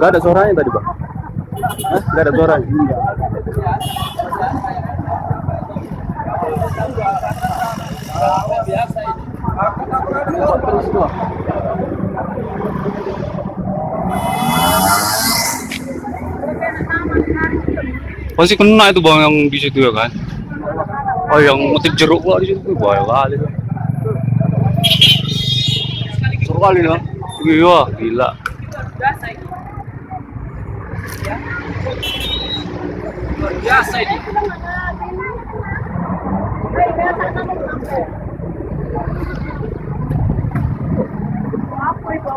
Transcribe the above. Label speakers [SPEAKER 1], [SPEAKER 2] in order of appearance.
[SPEAKER 1] Nggak ada suaranya tadi, Bang. Hah? Nggak ada suaranya. Pasti kena itu bang yang di situ ya kan? Oh yang ngetik jeruk gua di situ bahaya kali tuh. Seru kali nih. Iya, gila.
[SPEAKER 2] Biasa ini. Apa itu